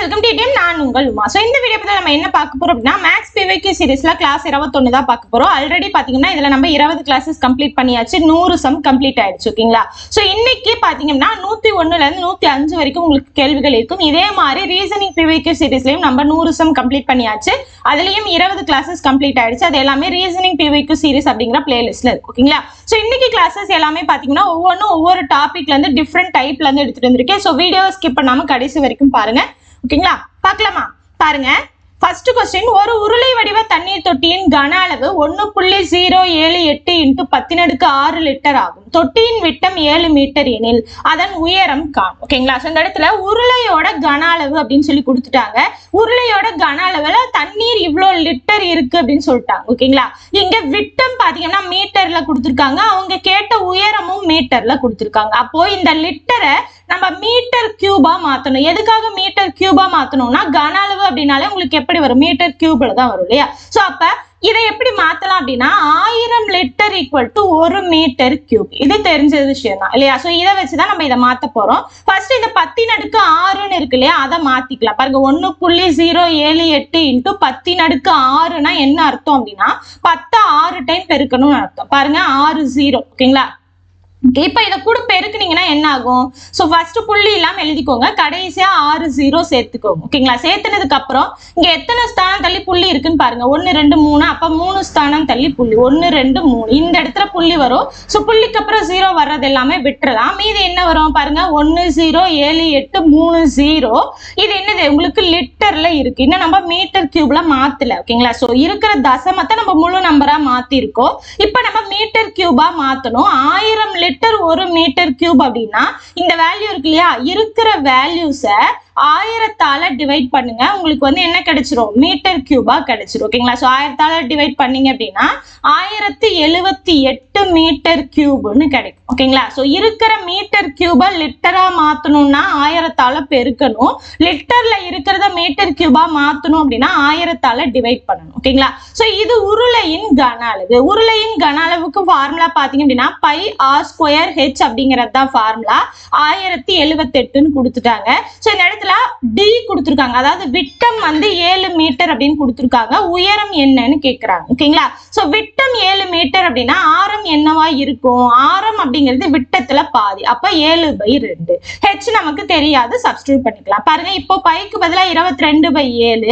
Welcome to DM. நான் உங்கள் Uma. So இந்த வீடியோ பற்றி நம்ம என்ன பார்க்க போறோம் அப்படின்னா மேக்ஸ் பிவைக்யூ சீரிஸ்ல கிளாஸ் 21 தான் பார்க்க போறோம். ஆல்ரெடி பாத்தீங்கன்னா இதுல நம்ம 20 கிளாஸஸ் கம்ப்ளீட் பண்ணியாச்சு, 100 சம் கம்ப்ளீட் ஆயிடுச்சு. ஓகேங்களா? ஸோ இன்னைக்கு பாத்தீங்கன்னா 101ல இருந்து 105 வரைக்கும் உங்களுக்கு கேள்விகள் இருக்கும். இதே மாதிரி ரீசனிங் பிவைக்யூ சீரிஸ்லயும் நம்ம 100 சம் கம்ப்ளீட் பண்ணியாச்சு, அதுலயும் 20 கிளாஸஸ் கம்ப்ளீட் ஆயிடுச்சு. அது எல்லாமே ரீசனிங் பிவைக்யூ சீரிஸ் அப்படிங்கிற பிளேலிஸ்ட்ல இருக்கு. ஓகேங்களா? ஸோ இன்னைக்கு கிளாஸஸ் எல்லாமே பாத்தீங்கன்னா ஒவ்வொரு டாபிக்ல இருந்து டிஃப்ரெண்ட் டைப்ல இருந்து எடுத்துட்டு வந்திருக்கேன். ஸோ வீடியோ ஸ்கிப் பண்ணாம கடைசி வரைக்கும் பாருங்க. ஓகேங்களா? பார்க்கலாமா? பாருங்க. ஃபர்ஸ்ட் क्वेश्चन, ஒரு உருளை வடிவ தண்ணீர் தொட்டியின் கன அளவு 1.078 × 10⁶ லிட்டர் ஆகும். தொட்டியின் விட்டம் 7 மீட்டர் எனில் அதன் உயரம் காணும். ஓகேங்களா? ஸோ இந்த இடத்துல உருளையோட கன அளவு அப்படின்னு சொல்லி கொடுத்துட்டாங்க. உருளையோட கன அளவுல தண்ணீர் இவ்வளோ லிட்டர் இருக்கு அப்படின்னு சொல்லிட்டாங்க. ஓகேங்களா? இங்க விட்டம் பாத்தீங்கன்னா மீட்டர்ல கொடுத்துருக்காங்க, அவங்க கேட்ட உயரமும் மீட்டர்ல கொடுத்துருக்காங்க. அப்போ இந்த லிட்டரை நம்ம மீட்டர் கியூபா மாத்தணும். எதுக்காக மீட்டர் கியூபா மாத்தணும்னா கன அளவு அப்படின்னாலே உங்களுக்கு எப்படி வரும், மீட்டர் கியூப்ல தான் வரும் இல்லையா? சோ அப்ப இதை எப்படி மாத்தலாம் அப்படின்னா 1000 litre equal to 1 metre cube. இது தெரிஞ்ச விஷயம் தான் இல்லையா? சோ இதை வச்சுதான் நம்ம இதை மாத்த போறோம். ஃபர்ஸ்ட் இந்த 10⁻6 இருக்கு இல்லையா, அதை மாத்திக்கலாம். பாருங்க, 1.078 × 10⁻6 என்ன அர்த்தம் அப்படின்னா 10 6 டைம் பெருக்கணும்னு அர்த்தம். பாருங்க 6 0. ஓகேங்களா? இப்ப இதை கூட பெருக்குனீங்கன்னா என்ன ஆகும்? சோ ஃபர்ஸ்ட் புள்ளி இல்லாம எழுதிக்கோங்க, கடைசியா 6 0 சேர்த்துக்கோங்க. ஓகேங்களா? சேர்த்துனதுக்கு அப்புறம் இங்க எத்தனை ஸ்தானம் தள்ளி புள்ளி இருக்குன்னு பாருங்க. 1 2 3, அப்ப 3 ஸ்தானம் தள்ளி புள்ளி 1 2 3 இந்த இடத்துல புள்ளி வரும். சோ புள்ளிக்கு அப்புறம் 0 வர்றது எல்லாமே விட்டுறலாம். மீதி என்ன வரும் பாருங்க, 1078 30. இது என்னது உங்களுக்கு லிட்டர்ல இருக்கு, இன்னும் நம்ம மீட்டர் கியூப்ல மாத்தல. ஓகேங்களா? சோ இருக்கிற தசமத்தை நம்ம முழு நம்பரா மாத்திருக்கோம். இப்ப நம்ம மீட்டர் கியூபா மாத்தணும். 1000 லிட்டர் 1 மீட்டர் கியூப் அப்படின்னா இந்த வேல்யூ இருக்கு இல்லையா, இருக்கிற வேல்யூஸ 1000ஆல டிவைட் பண்ணுங்க, உங்களுக்கு வந்து என்ன கிடைச்சிரும், மீட்டர் கியூபா கிடைச்சிரும். ஓகேங்களா? சோ 1000ஆல டிவைட் பண்ணீங்க அப்படின்னா 1078 மீட்டர் கியூப்னு கிடைக்கும். ஓகேங்களா? சோ இருக்கிற மீட்டர் கியூபா லிட்டரா மாத்தணும்னா 1000ஆல பெருக்கணும், லிட்டர்ல இருக்கிறத மீட்டர் கியூபா மாத்தணும் அப்படின்னா 1000ஆல டிவைட் பண்ணணும். ஓகேங்களா? சோ இது உருளையின் கன அளவு. உருளையின் கன அளவுக்கு ஃபார்முலா பாத்தீங்க அப்படின்னா பை ஆர் ஸ்கொயர் ஹெச் அப்படிங்கிறது தான் ஃபார்முலா. 1078ன்னு கொடுத்துட்டாங்க. சோ இந்த இடத்துல டி கொடுத்துருக்காங்க, அதாவது விட்டம் வந்து 7 மீட்டர் அப்படின்னு கொடுத்துருக்காங்க, உயரம் என்னன்னு கேக்குறாங்க. ஓகேங்களா? சோ விட்டம் 7 மீட்டர் அப்படின்னா ஆரம் என்னவா இருக்கும், ஆரம் அப்படிங்கிறது விட்டத்துல பாதி, அப்ப 7/2. ஹெச் நமக்கு தெரியாது, சப்ஸ்டிட்யூட் பண்ணிக்கலாம். பாருங்க, இப்போ பைக்கு பதிலா 22/7,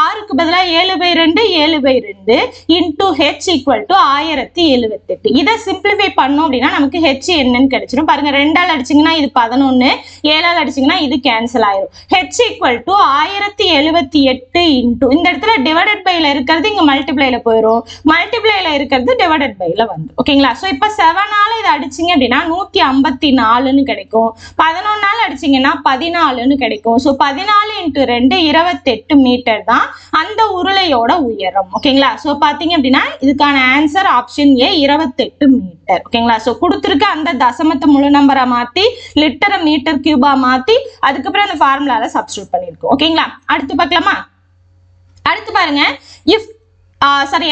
ஆருக்கு பதிலா 7/2 7/2 இன்டூ ஹெச் ஈக்குவல் டு 1078. இதை சிம்பிளிஃபை பண்ணோம் அப்படின்னா நமக்கு ஹெச் என்னன்னு கிடைச்சிடும். பாருங்க, 2ஆல் அடிச்சிங்கன்னா இது 11, 7ஆல் அடிச்சிங்கன்னா இது கேன்சல் ஆயிரும். h equal to 1078 இன்டூ இந்த இடத்துல டிவைடட் பைல இருக்கிறது இங்க மல்டிப்ளைல போயிடும், மல்டிப்ளைல இருக்கிறது டிவைடட் பைல வந்துடும். ஓகேங்களா? சோ இப்ப 7ஆல இதை அடிச்சிங்க அப்படின்னா 154ன்னு கிடைக்கும், 11ஆல அடிச்சிங்கன்னா 14ன்னு கிடைக்கும். சோ 14 × 2 28 மீட்டர் தான் அந்த உருளையோட உயரம். ஓகேங்களா? சோ பாத்தீங்க அப்படின்னா இதுக்கான ஆன்சர் ஆப்ஷன் ஏ 28 மீட்டர். ஓகேங்களா? சோ கொடுத்திருக்க அந்த தசமத்தை முழு நம்பரா மாத்தி லிட்டரை மீட்டர் கியூபா மாத்தி அதுக்கப்புறம் அந்த ஃபார்முலால சப்ஸ்டிட்யூட் பண்ணிருக்கோம். ஓகேங்களா? அடுத்து பார்க்கலாமா? அடுத்து பாருங்க, இஃப்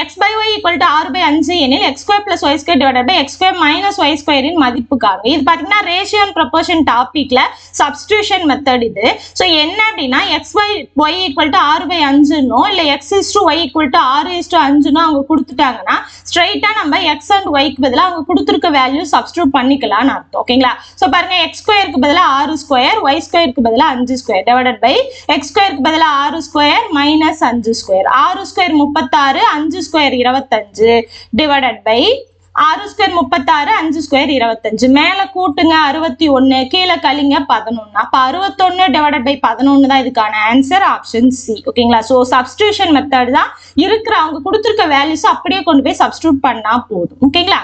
x/y = 6/5 எனில் x² + y² divided by x² - y² இன் மதிப்பு காணும். இது பாத்தீங்கன்னா ரேஷியோ அண்ட் ப்ரொபோர்ஷன் டாபிக்ல சப்ஸ்டிடியூஷன் மெத்தட் இது. சோ என்ன அப்படின்னா xy = 6/5 இல்ல x/y = 6/5 அவங்க கொடுத்துட்டாங்கன்னா ஸ்ட்ரைட்டா நம்ம x and y க்கு பதிலா அவங்க கொடுத்திருக்க வேல்யூ சப்ஸ்டிட்யூட் பண்ணிக்கலாம்னு அர்த்தம். ஓகேங்களா? சோ பாருங்க, x² க்கு பதிலா 6², y² க்கு பதிலா 5² divided by x² க்கு பதிலா 6² - 5², 6² 36, 5² 25 divided by 6² 36, 5² 25. மேல கூட்டுங்க 61, கீழே கழிங்க 11. அப்ப 61 divided by 11 தான் இதுக்கான ஆன்சர், ஆப்ஷன் சி. ஓகேங்களா? சோ சப்ஸ்டிடியூஷன் மெத்தட் தான், இருக்கிற அவங்க கொடுத்திருக்க வேல்யூஸ் அப்படியே கொண்டு போய் சப்ஸ்டிட்யூட் பண்ணா போதும். ஓகேங்களா?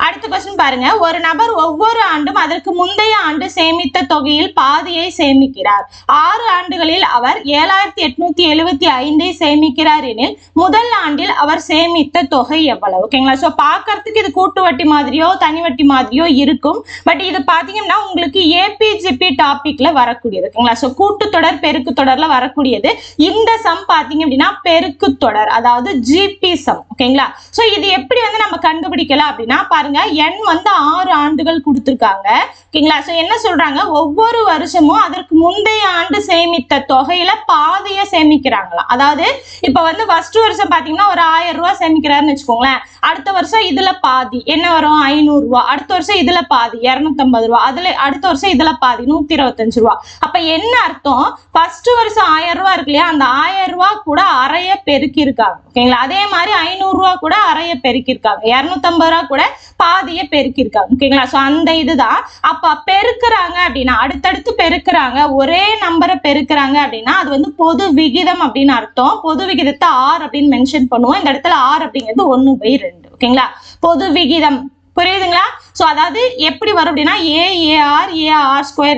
அடுத்த क्वेश्चन பாருங்க, ஒரு நபர் ஒவ்வொரு ஆண்டும் அதற்கு முந்தைய ஆண்டு சேமித்த தொகையில் பாதியை சேமிக்கிறார். 6 ஆண்டுகளில் அவர் 7875 சேமிக்கிறார் எனில் முதல் ஆண்டில் அவர் சேமித்த தொகை எவ்வளவு? ஓகேங்களா? சோ பாக்குறதுக்கு இது கூட்டு வட்டி மாதிரியோ தனி வட்டி மாதிரியோ இருக்கும், பட் இது பாத்தீங்கன்னா உங்களுக்கு ஏபிஜிபி டாபிக்ல வரக்கூடியது. ஓகேங்களா? சோ கூட்டு தொடர் பெருக்கு தொடர்ல வரக்கூடியது. இந்த சம் பாத்தீங்க அப்படின்னா பெருக்கு தொடர், அதாவது ஜிபி சம். ஓகேங்களா? சோ இது எப்படி வந்து நம்ம கண்டுபிடிக்கலாம் அப்படின்னா பாருங்க, பாருங்க n வந்து 6 ஆண்டுகள் கொடுத்திருக்காங்க. ஓகேங்களா? சோ என்ன சொல்றாங்க, ஒவ்வொரு வருஷமும் அதற்கு முந்தைய ஆண்டு சேமித்த தொகையில பாதியை சேமிக்கிறாங்களா. அதாவது இப்ப வந்து ஃபர்ஸ்ட் வருஷம் பாத்தீங்கன்னா ஒரு 1000 ரூபாய் சேமிக்கிறாருன்னு வச்சுக்கோங்களேன். அடுத்த வருஷம் இதுல பாதி என்ன வரும், 500 ரூபாய். அடுத்த வருஷம் இதுல பாதி 250 ரூபாய். அதுல அடுத்த வருஷம் இதுல பாதி 125 ரூபாய். அப்ப என்ன அர்த்தம், ஃபர்ஸ்ட் வருஷம் 1000 ரூபாய் இருக்கு இல்லையா, அந்த 1000 ரூபாய் கூட அறைய பெருக்கி இருக்காங்க. ஓகேங்களா? அதே மாதிரி 500 ரூபாய் கூட அறைய பெருக்கி இருக்காங்க. 250 ரூபாய் கூட பாதியை பெருக்கி இருக்காங்க. ஓகேங்களா? சோ அந்த இதுதான். அப்ப பெருக்குறாங்க அப்படின்னா, அடுத்தடுத்து பெருக்குறாங்க, ஒரே நம்பரை பெருக்குறாங்க அப்படின்னா அது வந்து பொது விகிதம் அப்படின்னு அர்த்தம். பொது விகிதத்தை R அப்படின்னு மென்ஷன் பண்ணுவோம். இந்த இடத்துல R அப்படிங்கிறது 1/2. ஓகேங்களா? பொது விகிதம் புரியுதுங்களா? சோ அதாவது எப்படி வரும் அப்படின்னா AR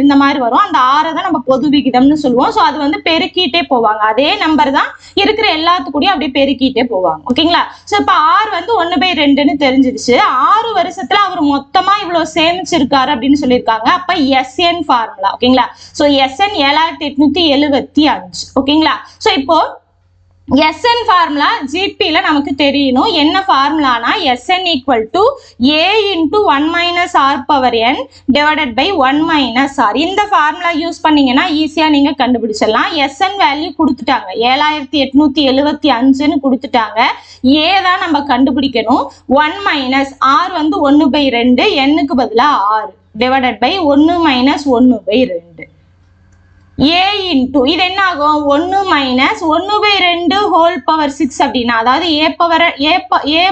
இந்த மாதிரி வரும். அந்த R தான் நம்ம பொது விகிதம்னு சொல்லுவோம். சோ அது வந்து பெருக்கிட்டே போவாங்க. அதே நம்பர் தான் இருக்கிற எல்லாத்துக்கூடயும் அப்படியே பெருக்கிட்டே போவாங்க. ஓகேங்களா? சோ இப்ப R வந்து 1/2ன்னு தெரிஞ்சிருச்சு. 6 வருஷத்துல அவர் மொத்தமா இவ்வளவு சேமிச்சிருக்காரு அப்படின்னு சொல்லியிருக்காங்க. அப்ப SN ஃபார்முலா. ஓகேங்களா? So SN 7875. ஓகேங்களா? சோ இப்போ SN ஃபார்முலா ஜிபில நமக்கு தெரியணும். என்ன ஃபார்முலானா SN equal to A into 1 minus R power n divided by 1 minus R. இந்த ஃபார்முலா யூஸ் பண்ணீங்கன்னா ஈஸியா நீங்க கண்டுபிடிச்சிடலாம். SN வேல்யூ கொடுத்துட்டாங்க, 7875ன்னு கொடுத்துட்டாங்க. A தான் நம்ம கண்டுபிடிக்கணும். 1 minus R வந்து 1/2, n-க்கு பதிலா 6 divided by 1 minus 1/2. A into இது என்ன ஆகும், 1 minus 1/2 whole power 6 அப்படின்னா, அதாவது A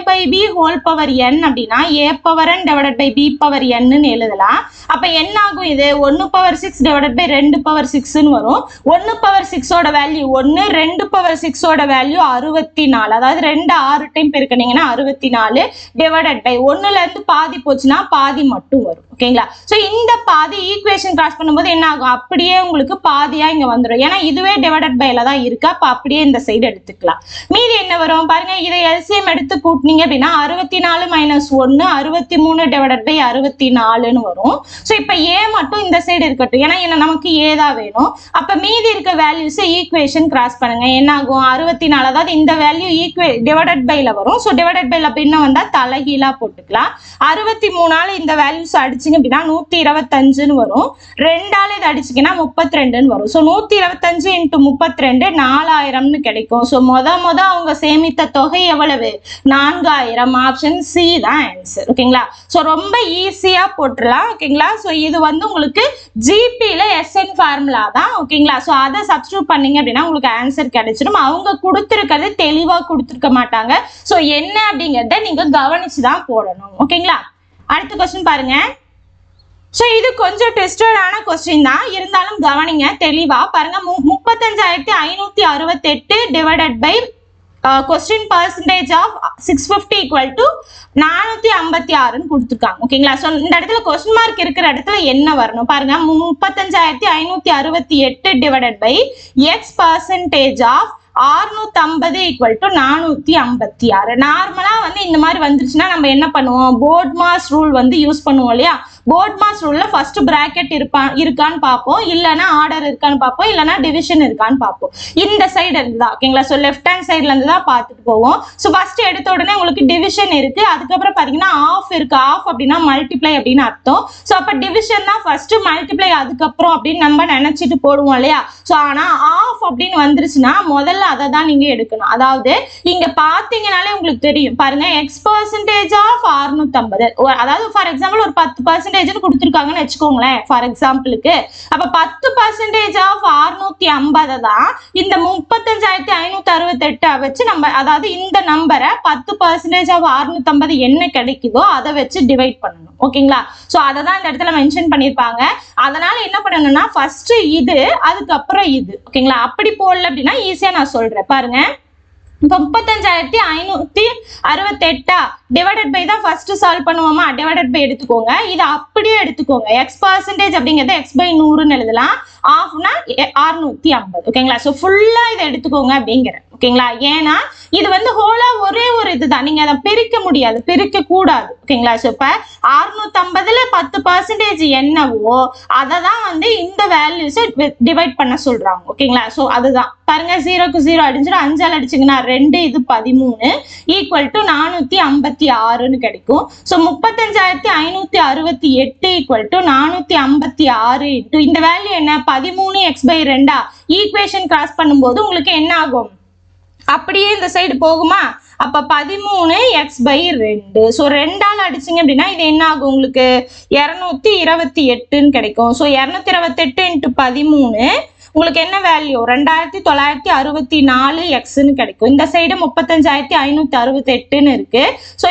by B whole power n அப்படின்னா A power n divided by B power n ன்னு எழுதலாம். அப்ப என்ன ஆகும், இது 1/6 divided by 2/6ன்னு வரும். 1/6 ஓட வேல்யூ 1, 2/6 ஓட வேல்யூ 64. அதாவது 2 6 டைம் பெருக்கினீங்கன்னா 64 divided by 1ல இருந்து பாதி போச்சுன்னா பாதி மட்டும் வரும். ஓகேங்களா? சோ இந்த பாதி ஈக்குவேஷன் கிராஸ் பண்ணும்போது என்ன ஆகும், அப்படியே உங்களுக்கு பாதியா இங்க வந்துடும். ஏன்னா இதுவே டிவைடட் பைல தான் இருக்கு. அப்ப அப்படியே இந்த சைடு எடுத்துக்கலாம். மீதி என்ன வரும் பாருங்க, இதை எல்சிஎம் எடுத்து கூட்டினீங்க அப்படின்னா 64 - 1 63 divided by 64ன்னு வரும். சோ இப்ப A மட்டும் இந்த சைடு இருக்கட்டும், ஏன்னா நமக்கு A தான் வேணும். அப்ப மீதி இருக்க வேல்யூஸ் ஈக்குவேஷன் கிராஸ் பண்ணுங்க. என்ன ஆகும், 64, அதாவது இந்த வேல்யூ டிவைடட் பைல வரும். சோ டிவைடட் பைல பின்ன வந்தா தலைகீழா போட்டுக்கலாம். 63ஆல இந்த வேல்யூஸ் அடிச்சு அப்படின்னா 125ன்னு வரும். 2ஆல இதை அடிச்சிங்கன்னா 32ன்னு வரும். சோ 125 into 32 4000ன்னு கிடைக்கும். சோ மொத அவங்க சேமித்த தொகை எவ்வளவு, 4000. ஆப்ஷன் சி தான் ஆன்சர். ஓகேங்களா? சோ ரொம்ப ஈஸியா போட்டுடலாம். ஓகேங்களா? சோ இது வந்து உங்களுக்கு ஜிபில SN ஃபார்முலா தான். ஓகேங்களா? சோ அதை சப்ஸ்டிட்யூட் பண்ணீங்க அப்படின்னா உங்களுக்கு ஆன்சர் கிடைச்சிடும். அவங்க கொடுத்துருக்கிறது தெளிவா கொடுத்துருக்க மாட்டாங்க. சோ என்ன அப்படிங்கறத நீங்க கவனிச்சுதான் போடணும். ஓகேங்களா? அடுத்த கொஸ்டின் பாருங்க. சோ இது கொஞ்சம் ட்விஸ்டடான கொஸ்டின் தான், இருந்தாலும் கவனிங்க தெளிவா பாருங்க. 35568 divided by question percentage of 650 equal to 456ன்னு கொடுத்துருக்காங்க. ஓகேங்களா? சோ இந்த இடத்துல கொஸ்டின் மார்க் இருக்கிற இடத்துல என்ன வரணும் பாருங்க. 35568 divided by x percentage of 650 equal to 456. நார்மலா வந்து இந்த மாதிரி வந்துருச்சுன்னா நம்ம என்ன பண்ணுவோம், போர்ட் மாஸ் ரூல் வந்து யூஸ் பண்ணுவோம் இல்லையா. போர்ட் மாஸ் ரூல்ல ஃபர்ஸ்ட் பிராக்கெட் இருக்கான்னு பார்ப்போம், இல்லைன்னா ஆர்டர் இருக்கான்னு பார்ப்போம், இல்லைன்னா டிவிஷன் இருக்கான்னு பார்ப்போம். இந்த சைடு இருந்து தான். ஓகேங்களா? ஸோ லெஃப்ட் ஹேண்ட் சைட்ல இருந்து தான் பார்த்துட்டு போவோம். ஸோ ஃபர்ஸ்ட் எடுத்த உடனே உங்களுக்கு டிவிஷன் இருக்கு, அதுக்கப்புறம் பார்த்தீங்கன்னா ஆஃப் இருக்கு. ஆஃப் அப்படின்னா மல்டிப்ளை அப்படின்னு அர்த்தம். ஸோ அப்போ டிவிஷன் தான் ஃபர்ஸ்ட், மல்டிப்ளை அதுக்கப்புறம் அப்படின்னு நம்ம நினைச்சிட்டு போடுவோம் இல்லையா. ஸோ ஆனால் ஆஃப் அப்படின்னு வந்துருச்சுன்னா முதல்ல அதை தான் நீங்க எடுக்கணும். அதாவது இங்க பாத்தீங்கன்னாலே உங்களுக்கு தெரியும் பாருங்க, எக்ஸ் பர்சன்டேஜ் ஆஃப் 650. அதாவது ஃபார் எக்ஸாம்பிள் ஒரு 10% கொடுத்துருக்காங்கன்னு வச்சுக்கோங்களேன் ஃபார் எக்ஸாம்பிளுக்கு. அப்ப 10% ஆஃப் 650 தான் இந்த 35568 வச்சு நம்ம, அதாவது இந்த நம்பரை 10% ஆஃப் 650 என்ன கிடைக்குதோ அதை வச்சு டிவைட் பண்ணணும். ஓகேங்களா? சோ அதை தான் இந்த இடத்துல மென்ஷன் பண்ணிருப்பாங்க. அதனால என்ன பண்ணணும்னா ஃபர்ஸ்ட் இது, அதுக்கப்புறம் இது. ஓகேங்களா? அப்படி போடல அப்படின்னா ஈஸியா நான் சொல்றேன் பாருங்க. 35568 டிவைடட் பை தான் ஃபர்ஸ்ட் சால்வ் பண்ணுவோமா, டிவைடட் பை எடுத்துக்கோங்க. இது அப்படியே எடுத்துக்கோங்க. எக்ஸ் பர்சன்டேஜ் அப்படிங்கறத x/100ன்னு எழுதலாம். ஆஃப்னா 650. ஓகேங்களா? ஸோ ஃபுல்லா இதை எடுத்துக்கோங்க அப்படிங்கிறேன். ஓகேங்களா? ஏன்னா இது வந்து ஹோலா ஒரே ஒரு இதுதான், நீங்க அதை பிரிக்க முடியாது, பிரிக்க கூடாது. ஓகேங்களா? ஸோ இப்ப 650ல 10% என்னவோ அதை தான் வந்து இந்த வேல்யூஸை டிவைட் பண்ண சொல்றாங்க. ஓகேங்களா? ஸோ அதுதான் பாருங்க, 0க்கு 0 அடிச்சுட்டு 5ஆல் அடிச்சிங்கன்னா 2, இது 13 ஈக்குவல் டு 456ன்னு கிடைக்கும். ஸோ 35,568 ஈக்குவல் டு 456 இன்ட்டு இந்த வேல்யூ என்ன, 13x/2. ஈக்குவேஷன் கிராஸ் பண்ணும்போது உங்களுக்கு என்ன ஆகும், அப்படியே இந்த சைடு போகுமா, அப்ப 13x/2. ஸோ 2ஆல் அடிச்சிங்க அப்படின்னா இது என்ன ஆகும், உங்களுக்கு 228ன்னு கிடைக்கும். ஸோ 228 இன்ட்டு 13 உங்களுக்கு என்ன வேல்யூ, 2964xன்னு கிடைக்கும். இந்த சைடு 35,568ன்னு இருக்கு. ஸோ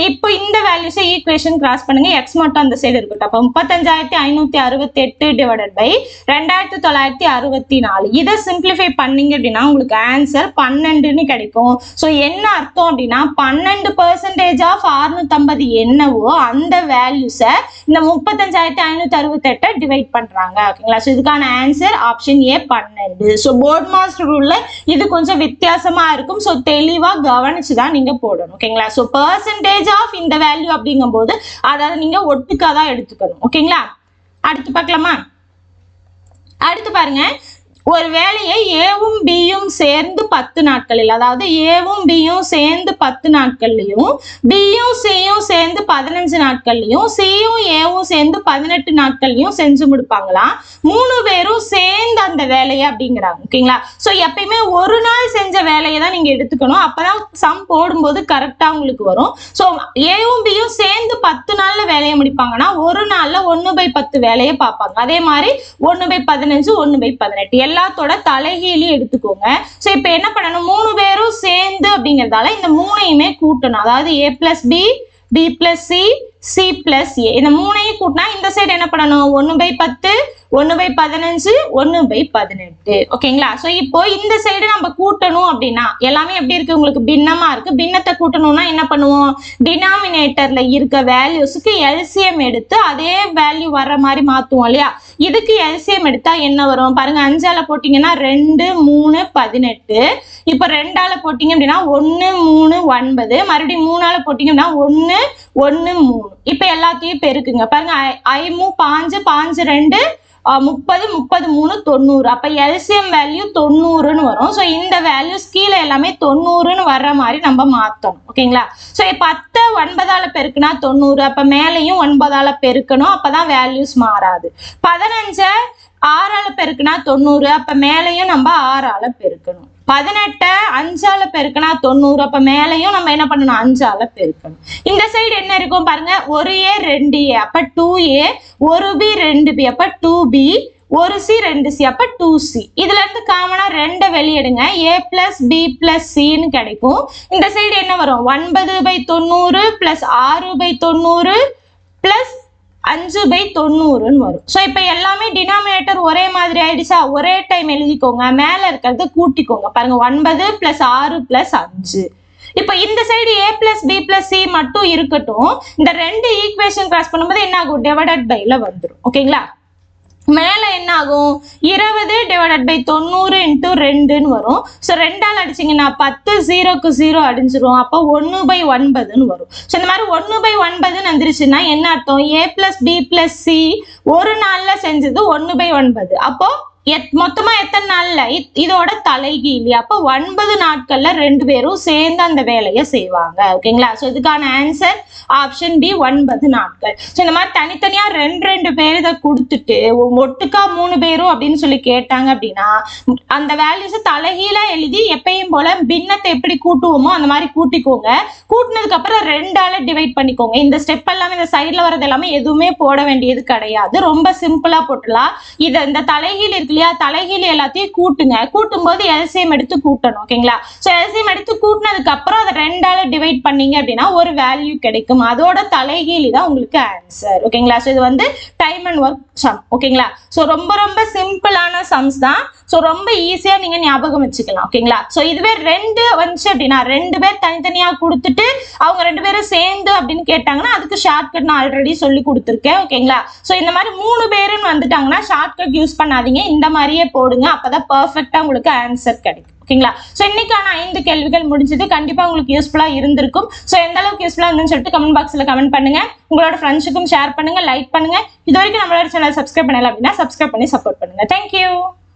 இப்போ இந்த வேல்யூஸை ஈக்குவேஷன் கிராஸ் பண்ணுங்க, எக்ஸ் மட்டும் அந்த சைடு இருக்கட்டும். அப்போ 35,568 டிவைடட் பை 2964. இதை சிம்பிளிஃபை பண்ணீங்க அப்படின்னா உங்களுக்கு ஆன்சர் 12ன்னு கிடைக்கும். ஸோ என்ன அர்த்தம் அப்படின்னா 12% ஆஃப் 650 என்னவோ அந்த வேல்யூஸை இந்த 35,568 டிவைட் பண்றாங்க. ஓகேங்களா? ஸோ இதுக்கான answer option A 12. So board master ரூல்ல இது கொஞ்சம் வித்தியாசமா இருக்கும். ஸோ தெளிவா கவனிச்சுதான் நீங்க போடணும். ஓகேங்களா? ஸோ பெர்சன்டேஜ் ஆஃப் இந்த வேல்யூ அப்படிங்கும் போது அதை நீங்க ஒட்டுக்காதான் எடுத்துக்கணும். ஓகேங்களா? அடுத்து பார்க்கலாமா? அடுத்து பாருங்க, ஒரு வேலையை ஏவும் பியும் சேர்ந்து 10 நாட்களில், அதாவது ஏவும் பியும் சேர்ந்து 10 நாட்கள்லையும் பியும் சியும் சேர்ந்து 15 நாட்கள்லையும் சியும் ஏவும் சேர்ந்து 18 நாட்கள்லையும் செஞ்சு முடிப்பாங்களாம். 3 பேரும் சேர்ந்து அந்த வேலையை அப்படிங்கிறாங்க. ஓகேங்களா? ஸோ எப்பயுமே ஒரு நாள் செஞ்ச வேலையை தான் நீங்க எடுத்துக்கணும், அப்பதான் சம் போடும்போது கரெக்டா உங்களுக்கு வரும். ஸோ ஏவும் பியும் சேர்ந்து 10 நாள்ல வேலையை முடிப்பாங்கன்னா ஒரு நாள்ல 1/10 வேலையை பார்ப்பாங்க. அதே மாதிரி 1/15 1/18 எல்லாத்தோட தலைகீழி எடுத்துக்கோங்க. ஸோ இப்போ என்ன பண்ணணும், 3 பேரும் சேர்ந்து அப்படிங்கிறதால இந்த 3ஐயுமே கூட்டணும். அதாவது a + b, b + c, c + a. இந்த 3ஐயும் கூட்டினா இந்த சைடு என்ன பண்ணணும், 1/10 1/15 1/18. ஓகேங்களா? ஸோ இப்போ இந்த சைடு நம்ம கூட்டணும் அப்படின்னா எல்லாமே எப்படி இருக்கு, உங்களுக்கு பின்னமா இருக்கு. பின்னத்தை கூட்டணும்னா என்ன பண்ணுவோம், டினாமினேட்டர்ல இருக்க வேல்யூஸுக்கு எல்சிஎம் எடுத்து அதே வேல்யூ வர்ற மாதிரி மாத்துவோம் இல்லையா? இதுக்கு எல்சிஎம் எடுத்தா என்ன வரும் பாருங்க, 5ஆல போட்டீங்கன்னா 2 3 18. இப்போ 2ஆல போட்டீங்க அப்படின்னா 1 3 9. மறுபடியும் 3ஆல போட்டீங்கன்னா 1 1 3. இப்போ எல்லாத்தையும் பெருக்குங்க. பாருங்க, 5 5 5 2 30 33 90. அப்ப எல்சிஎம் வேல்யூ 90ன்னு வரும். ஸோ இந்த வேல்யூஸ் கீழே எல்லாமே 90ன்னு வர்ற மாதிரி நம்ம மாத்தணும். ஓகேங்களா? ஸோ 10 9ஆல பெருக்குனா 90. அப்ப மேலையும் 9ஆல பெருக்கணும், அப்பதான் வேல்யூஸ் மாறாது. 15 6ஆல பெருக்குனா 90. அப்ப மேலையும் நம்ம 6ஆல பெருக்கணும். 18 5ஆல பெருக்குனா 90. அப்ப மேலையும் நம்ம என்ன பண்ணணும், 5ஆல பெருக்கணும். இந்த சைடு என்ன இருக்கும் பாருங்க, 1a 2a அப்ப 2a, 1b 2b அப்ப 2b, 1c 2c அப்ப 2c. இதுல இருந்து காமனா 2 வெளியிடுங்க, a + b + cன்னு கிடைக்கும். இந்த சைடு என்ன வரும், 9/90 + 6/90 + 5/90ன்னு வரும். ஸோ இப்போ எல்லாமே டினாமினேட்டர் ஒரே மாதிரி ஆயிடுச்சா, ஒரே டைம் எழுதிக்கோங்க, மேல இருக்கிறது கூட்டிக்கோங்க. பாருங்க, 9 + 6 + 5. இப்போ இந்த சைடு a + b + c மட்டும் இருக்கட்டும். இந்த 2 ஈக்குவேஷன் கிராஸ் பண்ணும்போது என்ன ஆகும், டிவைடட் பைல வந்துடும். ஓகேங்களா? மேல என்ன ஆகும், 20 / 90 × 2ன்னு வரும். ஸோ 2ஆல அடிச்சிங்கன்னா 10 0க்கு 0 அடிஞ்சிரும். அப்போ 1/9ன்னு வரும். ஸோ இந்த மாதிரி 1/9ன்னு வந்துருச்சுன்னா என்ன அர்த்தம், a + b + c ஒரு நாள்ல செஞ்சது 1/9. அப்போ மொத்தமா எத்தனை நாள்ல, இதோட தலைகீழி. அப்ப 9 நாட்கள்ல 2 பேரும் சேர்ந்து அந்த வேலையை செய்வாங்க. ஓகேங்களா? ஸோ இதுக்கான ஆன்சர் ஆப்ஷன் பி 9 நாட்கள். ஸோ இந்த மாதிரி தனித்தனியா 2 பேர் இதை கொடுத்துட்டு ஒட்டுக்கா 3 பேரும் அப்படின்னு சொல்லி கேட்டாங்க அப்படின்னா அந்த வேல்யூஸ் தலைகீழா எழுதி எப்பயும் போல பின்னத்தை எப்படி கூட்டுவோமோ அந்த மாதிரி கூட்டிக்கோங்க. கூட்டினதுக்கு அப்புறம் 2ஆல டிவைட் பண்ணிக்கோங்க. இந்த ஸ்டெப் எல்லாமே இந்த சைட்ல வர்றது எல்லாமே எதுவுமே போட வேண்டியது கிடையாது, ரொம்ப சிம்பிளா போட்டுலாம். இதை இந்த தலைகீழ் இருக்கு இல்லையா, தலைகீழ் எல்லாத்தையும் கூட்டுங்க. கூட்டும் போது எல்சிஎம் எடுத்து கூட்டணும். ஓகேங்களா? ஸோ எல்சிஎம் எடுத்து கூட்டினதுக்கு அப்புறம் அதை 2ஆல டிவைட் பண்ணீங்க அப்படின்னா ஒரு வேல்யூ கிடைக்கும். அதோட தலைகீழி தான் உங்களுக்கு ஆன்சர். ஓகேங்களா? ஸோ இது வந்து டைம் அண்ட் ஒர்க் சம். ஓகேங்களா? ஸோ ரொம்ப ரொம்ப சிம்பிளான சம்ஸ் தான். ஸோ ரொம்ப ஈஸியா நீங்க ஞாபகம் வச்சுக்கலாம். ஓகேங்களா? ஸோ இதுவே 2 வந்துச்சு அப்படின்னா 2 பேர் தனித்தனியா கொடுத்துட்டு அவங்க 2 பேரும் சேர்ந்து அப்படின்னு கேட்டாங்கன்னா அதுக்கு ஷார்ட்கட் நான் ஆல்ரெடி சொல்லி கொடுத்துருக்கேன். ஓகேங்களா? ஸோ இந்த மாதிரி 3 பேருன்னு வந்துட்டாங்கன்னா ஷார்ட்கட் யூஸ் பண்ணாதீங்க, இந்த மாதிரியே போடுங்க, அப்பதான் பெர்ஃபெக்ட்டா உங்களுக்கு ஆன்சர் கிடைக்கும். ஓகேங்களா? ஸோ இன்னைக்கான 5 கேள்விகள் முடிஞ்சது. கண்டிப்பா உங்களுக்கு யூஸ்ஃபுல்லா இருந்திருக்கும். ஸோ எந்த அளவுக்கு யூஸ்ஃபுல்லா இருந்துன்னு சொல்லிட்டு கமெண்ட் பாக்ஸ்ல கமெண்ட் பண்ணுங்க, உங்களோட ஃப்ரெண்ட்ஸுக்கும் ஷேர் பண்ணுங்க, லைக் பண்ணுங்க. இது வரைக்கும் நம்மளோட சேனல் சப்ஸ்கிரைப் பண்ணல அப்படின்னா சப்ஸ்கிரைப் பண்ணி சப்போர்ட் பண்ணுங்க. தேங்க்யூ.